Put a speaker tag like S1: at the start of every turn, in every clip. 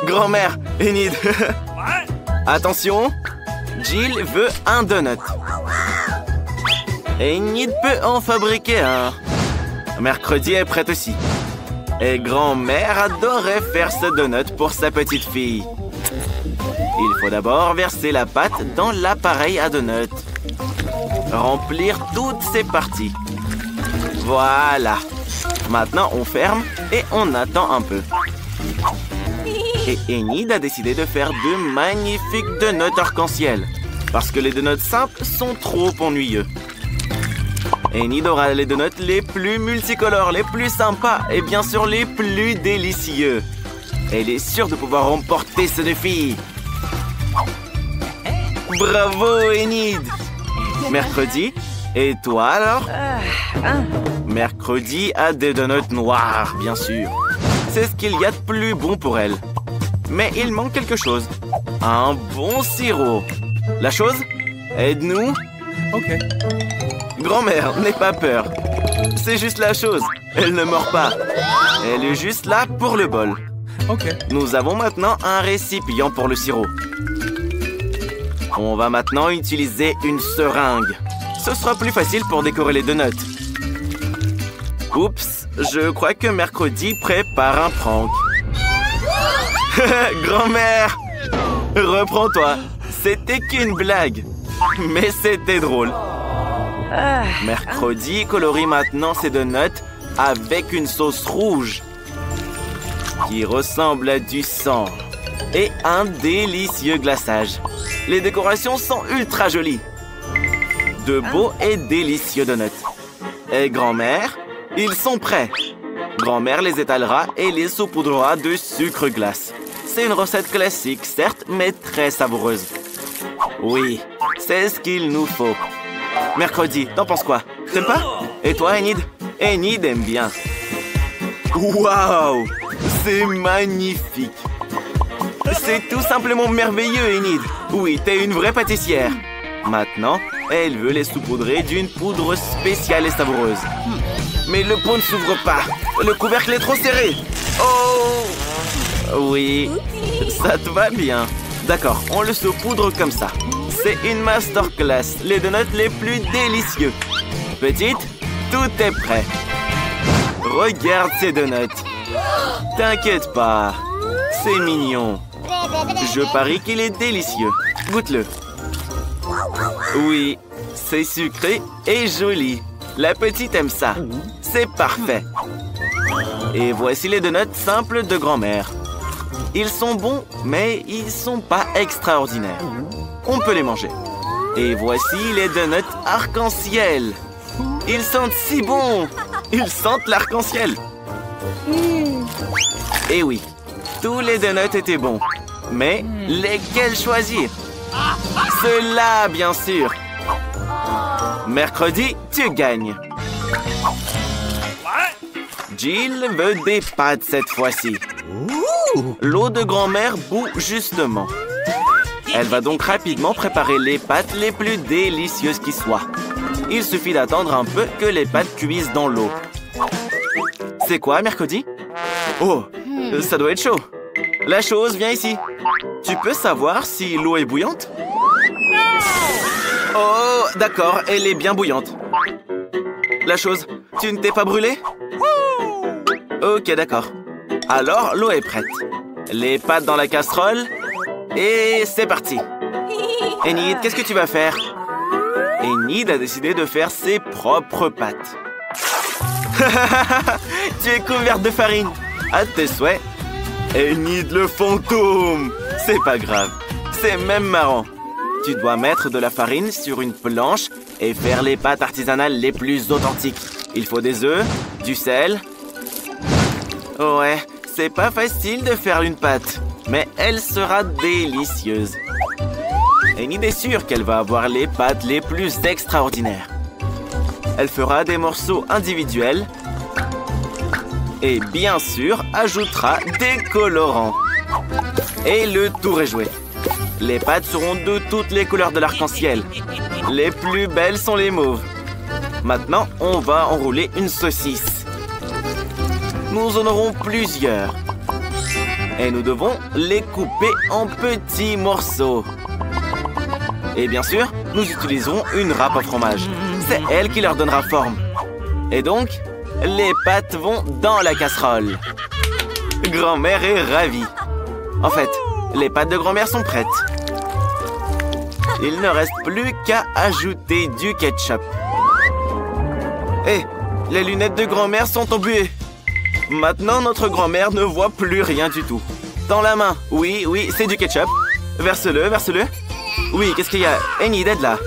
S1: Grand-mère, Enid. Attention, Jill veut un donut. Enid peut en fabriquer un. Mercredi est prête aussi. Et grand-mère adorait faire ce donut pour sa petite fille. Il faut d'abord verser la pâte dans l'appareil à donut. Remplir toutes ses parties. Voilà. Maintenant, on ferme et on attend un peu. Et Enid a décidé de faire de magnifiques donuts arc-en-ciel. Parce que les donuts simples sont trop ennuyeux. Enid aura les donuts les plus multicolores, les plus sympas et bien sûr les plus délicieux. Elle est sûre de pouvoir remporter ce défi. Bravo, Enid! Mercredi, et toi alors? Mercredi a des donuts noirs, bien sûr. C'est ce qu'il y a de plus bon pour elle. Mais il manque quelque chose. Un bon sirop. La chose? Aide-nous.
S2: Ok.
S1: Grand-mère, n'aie pas peur. C'est juste la chose. Elle ne mord pas. Elle est juste là pour le bol.
S2: Ok.
S1: Nous avons maintenant un récipient pour le sirop. On va maintenant utiliser une seringue. Ce sera plus facile pour décorer les donuts. Oups, je crois que Mercredi prépare un prank. Grand-mère, reprends-toi. C'était qu'une blague. Mais c'était drôle. Mercredi colorie maintenant ses donuts avec une sauce rouge qui ressemble à du sang et un délicieux glaçage. Les décorations sont ultra jolies. De beaux et délicieux donuts. Et grand-mère, ils sont prêts. Grand-mère les étalera et les saupoudrera de sucre glace. C'est une recette classique, certes, mais très savoureuse. Oui, c'est ce qu'il nous faut. Mercredi, t'en penses quoi? T'aimes pas? Et toi, Enid? Enid aime bien. Waouh! C'est magnifique! C'est tout simplement merveilleux, Enid. Oui, t'es une vraie pâtissière. Maintenant, elle veut les saupoudrer d'une poudre spéciale et savoureuse. Mais le pot ne s'ouvre pas. Le couvercle est trop serré. Oh! Oui, ça te va bien. D'accord, on le saupoudre comme ça. C'est une masterclass, les donuts les plus délicieux. Petite, tout est prêt. Regarde ces donuts. T'inquiète pas, c'est mignon. Je parie qu'il est délicieux. Goûte-le. Oui, c'est sucré et joli. La petite aime ça. C'est parfait. Et voici les donuts simples de grand-mère. Ils sont bons, mais ils sont pas extraordinaires. On peut les manger. Et voici les donuts arc-en-ciel. Ils sentent si bon. Ils sentent l'arc-en-ciel. Et oui, tous les donuts étaient bons. Mais lesquels choisir? Ceux-là, bien sûr. Mercredi, tu gagnes. Jill veut des pâtes cette fois-ci. L'eau de grand-mère bout justement. Elle va donc rapidement préparer les pâtes les plus délicieuses qui soient. Il suffit d'attendre un peu que les pâtes cuisent dans l'eau. C'est quoi, Mercredi? Oh, ça doit être chaud. La chose, viens ici. Tu peux savoir si l'eau est bouillante? Oh, d'accord, elle est bien bouillante. La chose, tu ne t'es pas brûlée? Ok, d'accord. Alors, l'eau est prête. Les pâtes dans la casserole. Et c'est parti. Enid, qu'est-ce que tu vas faire? Enid a décidé de faire ses propres pâtes. Tu es couverte de farine. À tes souhaits. Enid le fantôme. C'est pas grave. C'est même marrant. Tu dois mettre de la farine sur une planche et faire les pâtes artisanales les plus authentiques. Il faut des œufs, du sel. Ouais, c'est pas facile de faire une pâte, mais elle sera délicieuse. Enid est sûre qu'elle va avoir les pâtes les plus extraordinaires. Elle fera des morceaux individuels et bien sûr ajoutera des colorants. Et le tour est joué. Les pâtes seront de toutes les couleurs de l'arc-en-ciel. Les plus belles sont les mauves. Maintenant, on va enrouler une saucisse. Nous en aurons plusieurs. Et nous devons les couper en petits morceaux. Et bien sûr, nous utiliserons une râpe à fromage. C'est elle qui leur donnera forme. Et donc, les pâtes vont dans la casserole. Grand-mère est ravie. En fait, les pâtes de grand-mère sont prêtes. Il ne reste plus qu'à ajouter du ketchup. Hé, les lunettes de grand-mère sont embuées. Maintenant, notre grand-mère ne voit plus rien du tout. Dans la main. Oui, oui, c'est du ketchup. Verse-le, verse-le. Oui, qu'est-ce qu'il y a? Enid, aide là.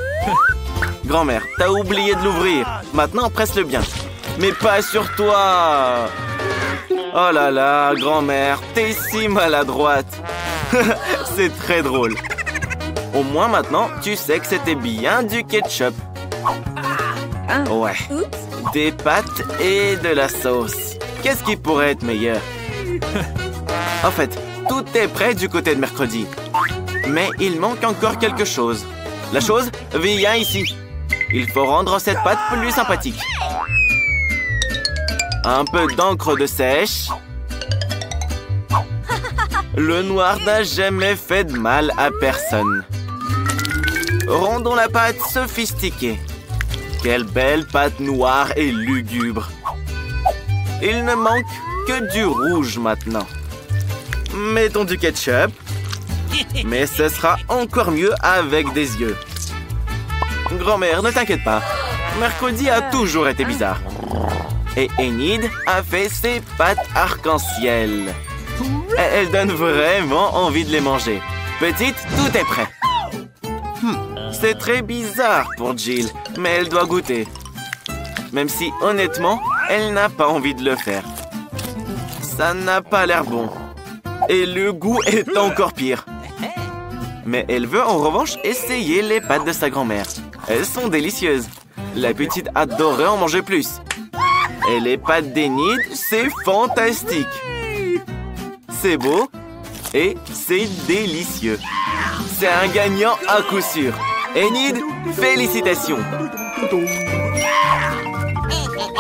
S1: Grand-mère, t'as oublié de l'ouvrir. Maintenant, presse-le bien. Mais pas sur toi. Oh là là, grand-mère, t'es si maladroite. C'est très drôle. Au moins maintenant, tu sais que c'était bien du ketchup. Ouais. Des pâtes et de la sauce. Qu'est-ce qui pourrait être meilleur? En fait, tout est prêt du côté de mercredi. Mais il manque encore quelque chose. La chose? Viens ici. Il faut rendre cette pâte plus sympathique. Un peu d'encre de sèche. Le noir n'a jamais fait de mal à personne. Rendons la pâte sophistiquée. Quelle belle pâte noire et lugubre. Il ne manque que du rouge maintenant. Mettons du ketchup. Mais ce sera encore mieux avec des yeux. Grand-mère, ne t'inquiète pas. Mercredi a toujours été bizarre. Et Enid a fait ses pâtes arc-en-ciel. Elles donnent vraiment envie de les manger. Petite, tout est prêt. C'est très bizarre pour Jill, mais elle doit goûter. Même si, honnêtement, elle n'a pas envie de le faire. Ça n'a pas l'air bon. Et le goût est encore pire. Mais elle veut en revanche essayer les pâtes de sa grand-mère. Elles sont délicieuses. La petite adorerait en manger plus. Et les pâtes d'Enid, c'est fantastique. C'est beau et c'est délicieux. C'est un gagnant à coup sûr. Enid, félicitations.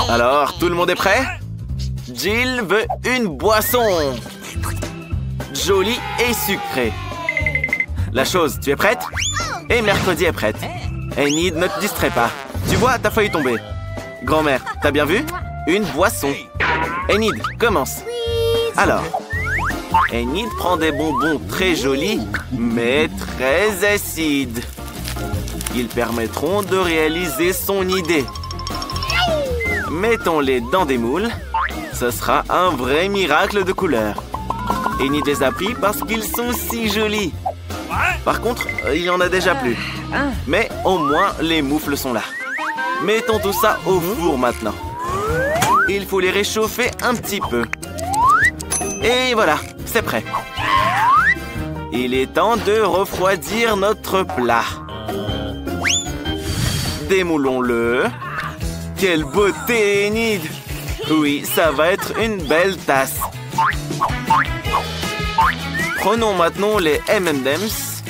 S1: Alors, tout le monde est prêt? Jill veut une boisson. Jolie et sucrée. La chose, tu es prête? Et mercredi est prête. Enid, ne te distrais pas. Tu vois, t'as failli tomber. Grand-mère, t'as bien vu? Une boisson. Enid, commence. Alors, Enid prend des bonbons très jolis, mais très acides. Ils permettront de réaliser son idée. Mettons-les dans des moules. Ce sera un vrai miracle de couleur. Enid les a pris parce qu'ils sont si jolis. Par contre, il y en a déjà plus. Mais au moins, les moufles sont là. Mettons tout ça au four maintenant. Il faut les réchauffer un petit peu. Et voilà, c'est prêt. Il est temps de refroidir notre plat. Démoulons-le. Quelle beauté, Enid! Oui, ça va être une belle tasse. Prenons maintenant les M&M's.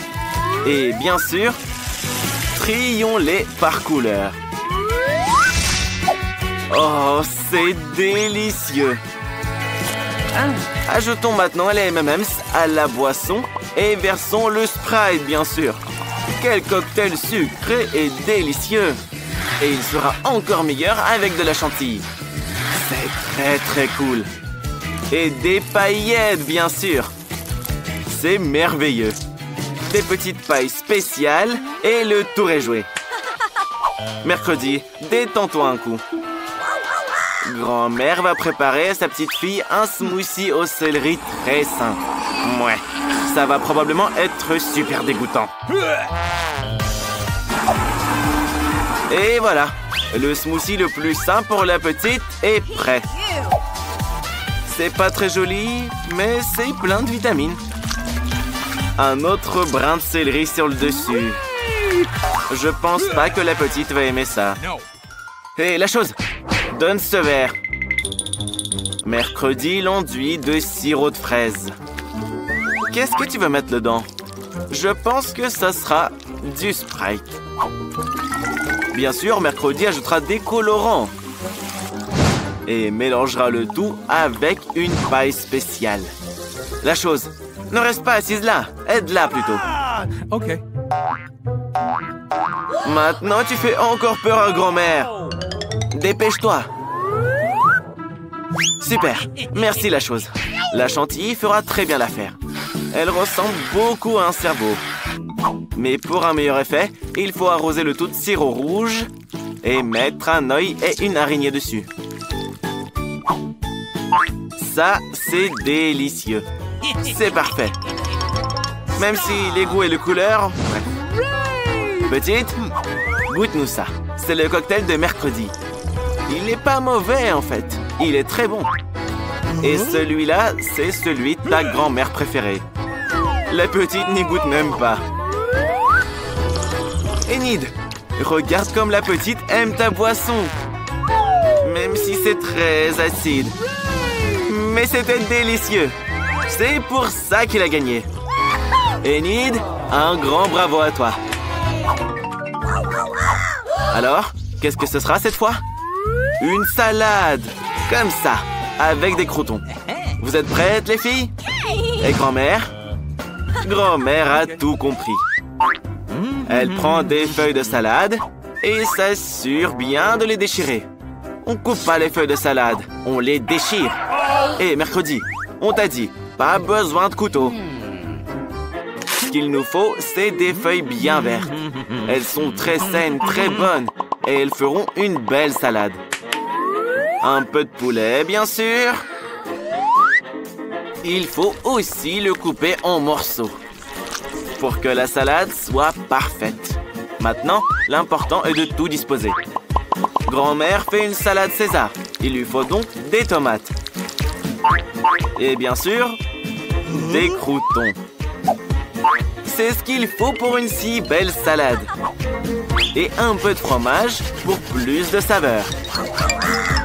S1: Et bien sûr, trions-les par couleur. Oh, c'est délicieux! Ajoutons maintenant les M&M's à la boisson et versons le Sprite, bien sûr. Quel cocktail sucré et délicieux! Et il sera encore meilleur avec de la chantilly. C'est très très cool. Et des paillettes, bien sûr. C'est merveilleux. Des petites pailles spéciales et le tour est joué. Mercredi, détends-toi un coup. Grand-mère va préparer à sa petite fille un smoothie au céleri très sain. Ouais, ça va probablement être super dégoûtant. Et voilà, le smoothie le plus sain pour la petite est prêt. C'est pas très joli, mais c'est plein de vitamines. Un autre brin de céleri sur le dessus. Je pense pas que la petite va aimer ça. Hé, la chose! Donne ce verre. Mercredi, l'enduit de sirop de fraise. Qu'est-ce que tu veux mettre dedans? Je pense que ça sera du Sprite. Bien sûr, mercredi ajoutera des colorants. Et mélangera le tout avec une paille spéciale. La chose, ne reste pas assise là. Aide-la plutôt.
S2: Ok.
S1: Maintenant, tu fais encore peur à grand-mère. Dépêche-toi. Super. Merci, la chose. La chantilly fera très bien l'affaire. Elle ressemble beaucoup à un cerveau. Mais pour un meilleur effet, il faut arroser le tout de sirop rouge et mettre un œil et une araignée dessus. Ça, c'est délicieux. C'est parfait. Même si les goûts et les couleurs... Bref. Petite, goûte-nous ça. C'est le cocktail de mercredi. Il n'est pas mauvais, en fait. Il est très bon. Et celui-là, c'est celui de ta grand-mère préférée. La petite n'y goûte même pas. Enid, regarde comme la petite aime ta boisson. Même si c'est très acide. Mais c'était délicieux. C'est pour ça qu'il a gagné. Enid, un grand bravo à toi. Alors, qu'est-ce que ce sera cette fois? Une salade, comme ça, avec des croûtons. Vous êtes prêtes, les filles? Et grand-mère? Grand-mère a tout compris. Elle prend des feuilles de salade et s'assure bien de les déchirer. On coupe pas les feuilles de salade, on les déchire. Et mercredi, on t'a dit, pas besoin de couteau. Ce qu'il nous faut, c'est des feuilles bien vertes. Elles sont très saines, très bonnes, et elles feront une belle salade. Un peu de poulet, bien sûr. Il faut aussi le couper en morceaux pour que la salade soit parfaite. Maintenant, l'important est de tout disposer. Grand-mère fait une salade César. Il lui faut donc des tomates. Et bien sûr, des croûtons. C'est ce qu'il faut pour une si belle salade. Et un peu de fromage pour plus de saveur.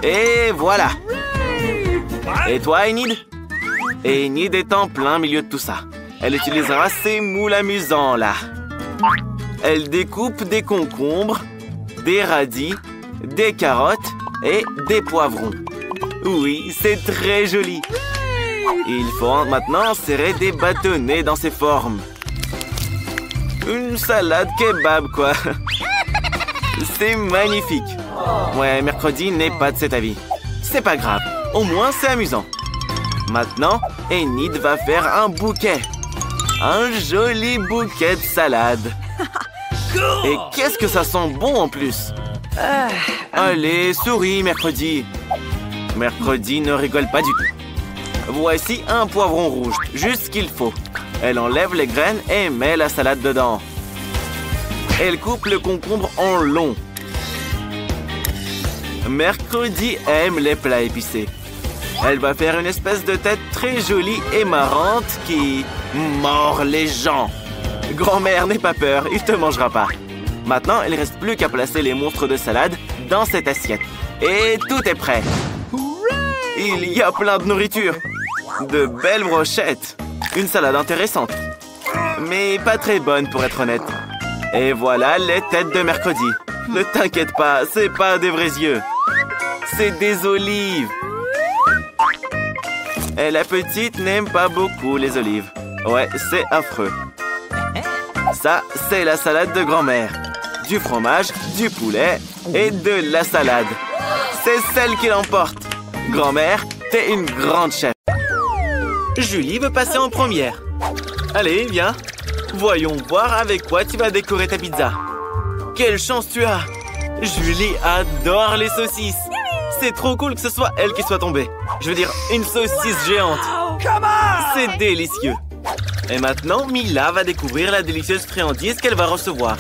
S1: Et voilà. Et toi, Enid? Enid est en plein milieu de tout ça. Elle utilisera ces moules amusants, là. Elle découpe des concombres, des radis, des carottes et des poivrons. Oui, c'est très joli. Il faut maintenant serrer des bâtonnets dans ces formes. Une salade kebab, quoi. C'est magnifique. Ouais, mercredi n'est pas de cet avis. C'est pas grave, au moins c'est amusant. Maintenant, Enid va faire un bouquet. Un joli bouquet de salade. Et qu'est-ce que ça sent bon en plus. Allez, souris, mercredi. Mercredi ne rigole pas du tout. Voici un poivron rouge, juste ce qu'il faut. Elle enlève les graines et met la salade dedans. Elle coupe le concombre en long. Mercredi aime les plats épicés. Elle va faire une espèce de tête très jolie et marrante qui mord les gens. Grand-mère, n'aie pas peur, il te mangera pas. Maintenant, il ne reste plus qu'à placer les monstres de salade dans cette assiette. Et tout est prêt. Il y a plein de nourriture. De belles brochettes. Une salade intéressante. Mais pas très bonne pour être honnête. Et voilà les têtes de mercredi. Ne t'inquiète pas, c'est pas des vrais yeux. C'est des olives. Et la petite n'aime pas beaucoup les olives. Ouais, c'est affreux. Ça, c'est la salade de grand-mère. Du fromage, du poulet et de la salade. C'est celle qui l'emporte. Grand-mère, t'es une grande chef. Julie veut passer en première. Allez, viens. Voyons voir avec quoi tu vas décorer ta pizza. Quelle chance tu as. Julie adore les saucisses. C'est trop cool que ce soit elle qui soit tombée. Je veux dire, une saucisse géante. C'est délicieux. Et maintenant, Mila va découvrir la délicieuse friandise qu'elle va recevoir.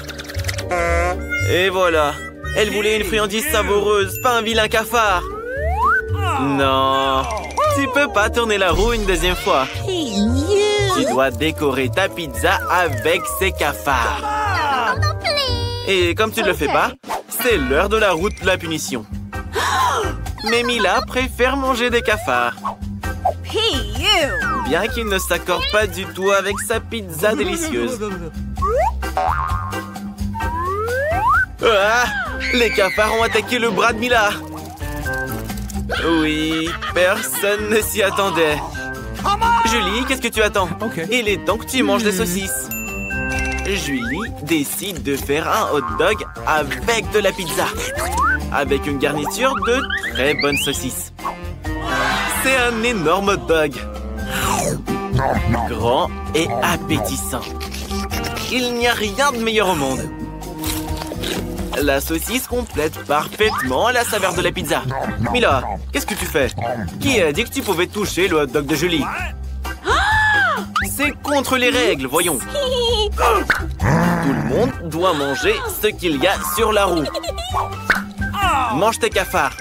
S1: Et voilà. Elle voulait une friandise savoureuse, pas un vilain cafard. Non. Tu peux pas tourner la roue une deuxième fois. Tu dois décorer ta pizza avec ces cafards. Et comme tu ne le fais pas, c'est l'heure de la route de la punition. Mais Mila préfère manger des cafards. Bien qu'il ne s'accorde pas du tout avec sa pizza délicieuse. Ah! Les cafards ont attaqué le bras de Mila. Oui, personne ne s'y attendait. Julie, qu'est-ce que tu attends? Il est temps que tu manges des saucisses. Julie décide de faire un hot dog avec de la pizza, avec une garniture de très bonnes saucisses. C'est un énorme hot dog, grand et appétissant. Il n'y a rien de meilleur au monde. La saucisse complète parfaitement la saveur de la pizza. Mila, qu'est-ce que tu fais? Qui a dit que tu pouvais toucher le hot dog de Julie? C'est contre les règles, voyons. Tout le monde doit manger ce qu'il y a sur la roue. Mange tes cafards.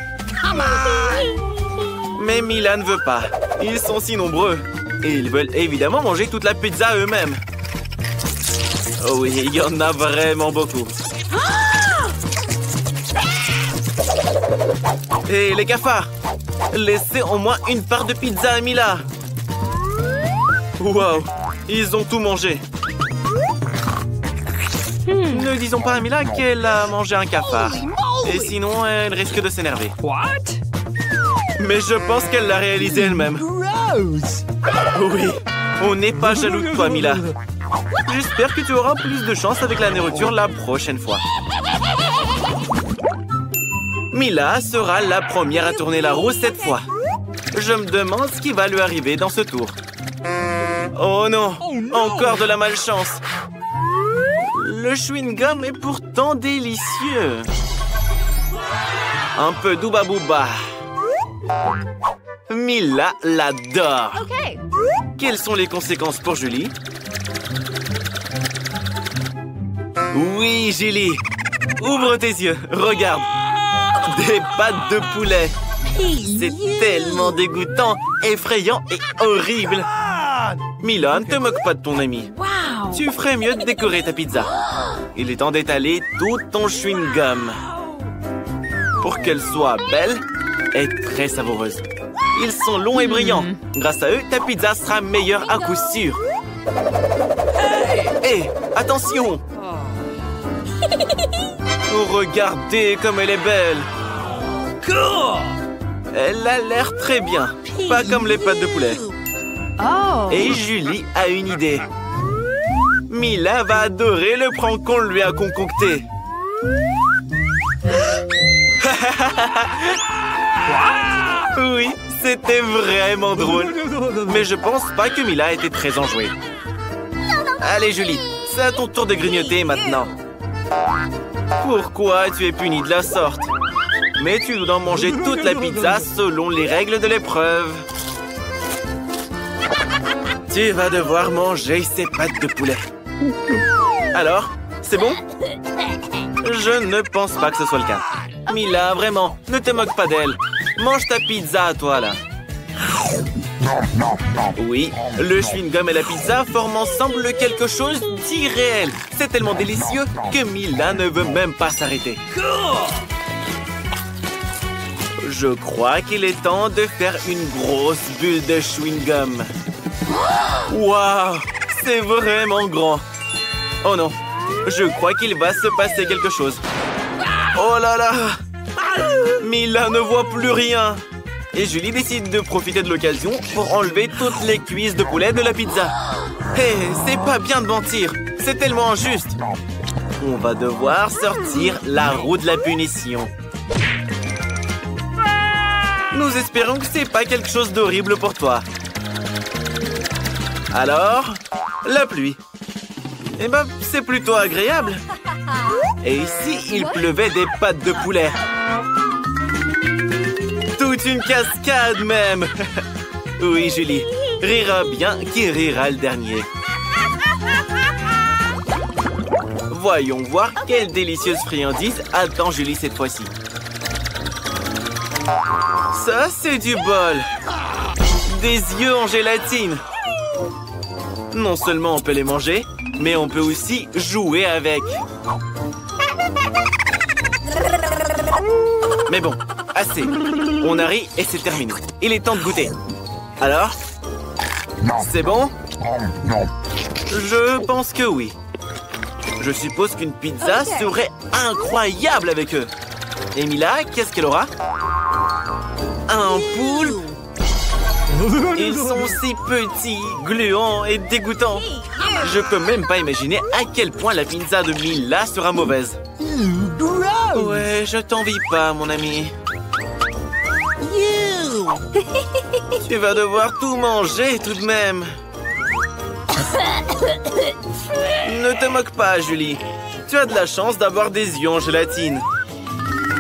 S1: Mais Mila ne veut pas. Ils sont si nombreux. Et ils veulent évidemment manger toute la pizza eux-mêmes. Oh oui, il y en a vraiment beaucoup. Et les cafards, laissez au moins une part de pizza à Mila. Wow, ils ont tout mangé. Ne disons pas à Mila qu'elle a mangé un cafard. Et sinon, elle risque de s'énerver. Mais je pense qu'elle l'a réalisé elle-même. Oui, on n'est pas jaloux de toi, Mila. J'espère que tu auras plus de chance avec la nourriture la prochaine fois. Mila sera la première à tourner la roue cette fois. Je me demande ce qui va lui arriver dans ce tour. Oh non, encore de la malchance. Le chewing-gum est pourtant délicieux. Un peu d'ouba bouba. Mila l'adore. Quelles sont les conséquences pour Julie? Oui, Julie. Ouvre tes yeux, regarde. Des pâtes de poulet. C'est tellement dégoûtant, effrayant et horrible. Mila, ne te moque pas de ton ami. Tu ferais mieux de décorer ta pizza. Il est temps d'étaler tout ton chewing-gum pour qu'elle soit belle et très savoureuse. Ils sont longs et brillants. Grâce à eux, ta pizza sera meilleure à coup sûr. Hé, attention! Oh, regardez comme elle est belle. Elle a l'air très bien. Pas comme les pâtes de poulet. Et Julie a une idée. Mila va adorer le prank qu'on lui a concocté. Oui, c'était vraiment drôle. Mais je pense pas que Mila était très enjouée. Allez, Julie, c'est à ton tour de grignoter maintenant. Pourquoi tu es punie de la sorte? Mais tu dois manger toute la pizza selon les règles de l'épreuve. Tu vas devoir manger ces pâtes de poulet. Alors, c'est bon? Je ne pense pas que ce soit le cas. Mila, vraiment, ne te moque pas d'elle. Mange ta pizza à toi, là. Oui, le chewing-gum et la pizza forment ensemble quelque chose d'irréel. C'est tellement délicieux que Mila ne veut même pas s'arrêter. Je crois qu'il est temps de faire une grosse bulle de chewing-gum. Waouh, c'est vraiment grand. Oh non, je crois qu'il va se passer quelque chose. Oh là là, Mila ne voit plus rien. Et Julie décide de profiter de l'occasion pour enlever toutes les cuisses de poulet de la pizza. Hé, c'est pas bien de mentir. C'est tellement injuste. On va devoir sortir la roue de la punition. Nous espérons que c'est pas quelque chose d'horrible pour toi. Alors, la pluie. Eh ben, c'est plutôt agréable. Et ici, il pleuvait des pâtes de poulet. Toute une cascade même. Oui, Julie. Rira bien qui rira le dernier. Voyons voir quelle délicieuse friandise attend Julie cette fois-ci. Ça, c'est du bol. Des yeux en gélatine. Non seulement on peut les manger, mais on peut aussi jouer avec. Mais bon, assez. On a ri et c'est terminé. Il est temps de goûter. Alors? C'est bon? Je pense que oui. Je suppose qu'une pizza serait incroyable avec eux. Et Mila, qu'est-ce qu'elle aura? Un poulpe? Ils sont si petits, gluants et dégoûtants. Je peux même pas imaginer à quel point la pizza de Mila sera mauvaise. Ouais, je t'envie pas, mon ami. Tu vas devoir tout manger tout de même. Ne te moque pas, Julie. Tu as de la chance d'avoir des yeux en gélatine.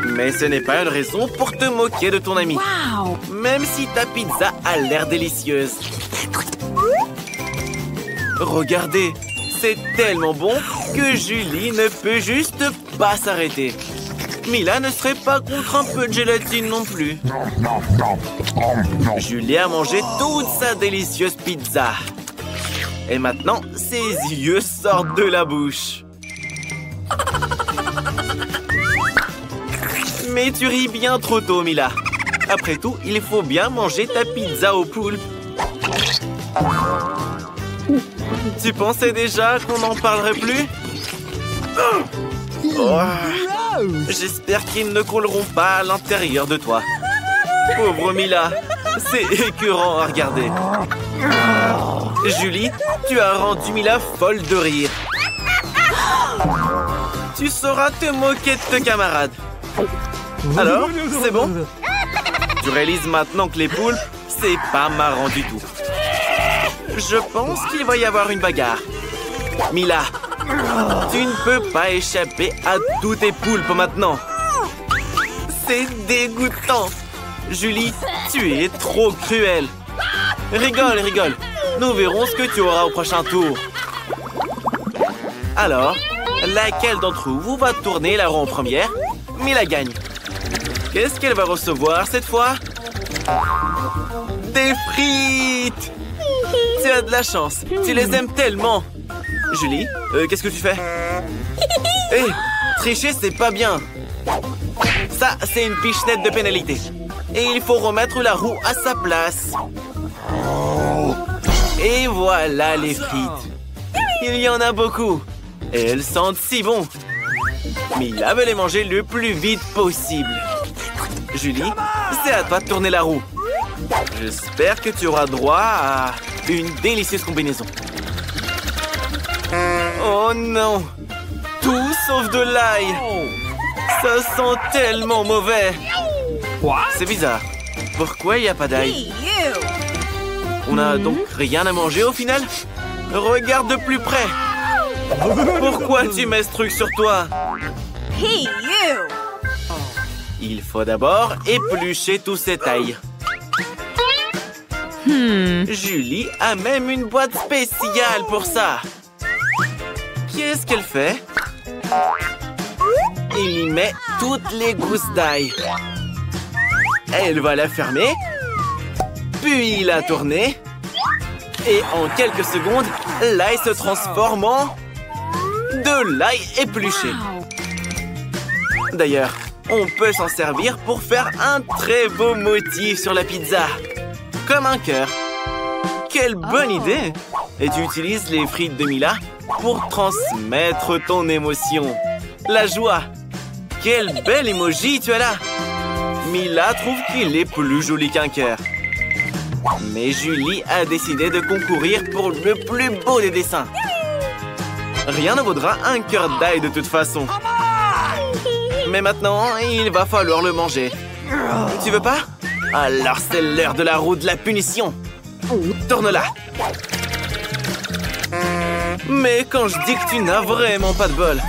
S1: Mais ce n'est pas une raison pour te moquer de ton ami.
S2: Wow.
S1: Même si ta pizza a l'air délicieuse. Regardez, c'est tellement bon que Julie ne peut juste pas s'arrêter. Mila ne serait pas contre un peu de gélatine non plus. Julie a mangé toute sa délicieuse pizza. Et maintenant, ses yeux sortent de la bouche. Mais tu ris bien trop tôt, Mila. Après tout, il faut bien manger ta pizza au poulpe. Tu pensais déjà qu'on n'en parlerait plus? Oh. J'espère qu'ils ne couleront pas à l'intérieur de toi. Pauvre Mila, c'est écœurant à regarder. Julie, tu as rendu Mila folle de rire. Tu sauras te moquer de tes camarades. Alors, c'est bon? Tu réalises maintenant que les poulpes, c'est pas marrant du tout. Je pense qu'il va y avoir une bagarre. Mila, tu ne peux pas échapper à tous tes poulpes maintenant. C'est dégoûtant. Julie, tu es trop cruelle. Rigole, rigole. Nous verrons ce que tu auras au prochain tour. Alors, laquelle d'entre vous va tourner la roue en première? Mila gagne. Qu'est-ce qu'elle va recevoir cette fois? Des frites! Tu as de la chance. Tu les aimes tellement. Julie, qu'est-ce que tu fais? Hé, tricher, c'est pas bien. Ça, c'est une pichenette de pénalité. Et il faut remettre la roue à sa place. Et voilà les frites. Il y en a beaucoup. Et elles sentent si bon. Mila veut les manger le plus vite possible. Julie, c'est à toi de tourner la roue. J'espère que tu auras droit à une délicieuse combinaison. Oh non! Tout sauf de l'ail! Ça sent tellement mauvais! C'est bizarre. Pourquoi il n'y a pas d'ail? On n'a donc rien à manger au final? Regarde de plus près! Pourquoi tu mets ce truc sur toi?
S2: Hey, you!
S1: Il faut d'abord éplucher tout cet ail. Julie a même une boîte spéciale pour ça. Qu'est-ce qu'elle fait? Elle y met toutes les gousses d'ail. Elle va la fermer, puis la tourner. Et en quelques secondes, l'ail se transforme en de l'ail épluché. D'ailleurs, on peut s'en servir pour faire un très beau motif sur la pizza. Comme un cœur. Quelle bonne idée! Et tu utilises les frites de Mila pour transmettre ton émotion. La joie. Quel bel emoji tu as là! Mila trouve qu'il est plus joli qu'un cœur. Mais Julie a décidé de concourir pour le plus beau des dessins. Rien ne vaudra un cœur d'ail de toute façon. Mais maintenant, il va falloir le manger. Tu veux pas? Alors c'est l'heure de la roue de la punition. Tourne-la. Mais quand je dis que tu n'as vraiment pas de bol.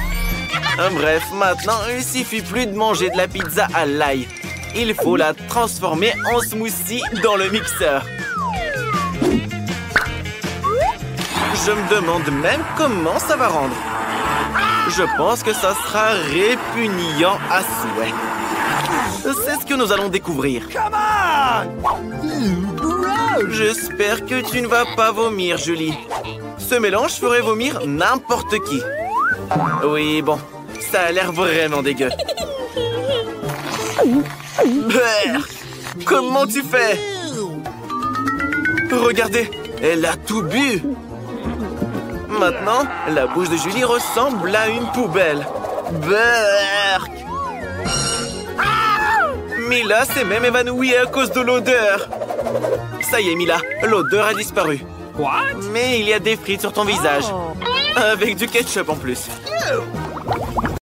S1: Bref, maintenant, il suffit plus de manger de la pizza à l'ail. Il faut la transformer en smoothie dans le mixeur. Je me demande même comment ça va rendre. Je pense que ça sera répugnant à souhait. C'est ce que nous allons découvrir. J'espère que tu ne vas pas vomir, Julie. Ce mélange ferait vomir n'importe qui. Oui, bon, ça a l'air vraiment dégueu. Brrr, comment tu fais? Regardez, elle a tout bu. Maintenant, la bouche de Julie ressemble à une poubelle. Brrr. Mila s'est même évanouie à cause de l'odeur. Ça y est, Mila, l'odeur a disparu.
S3: What?
S1: Mais il y a des frites sur ton visage. Avec du ketchup en plus.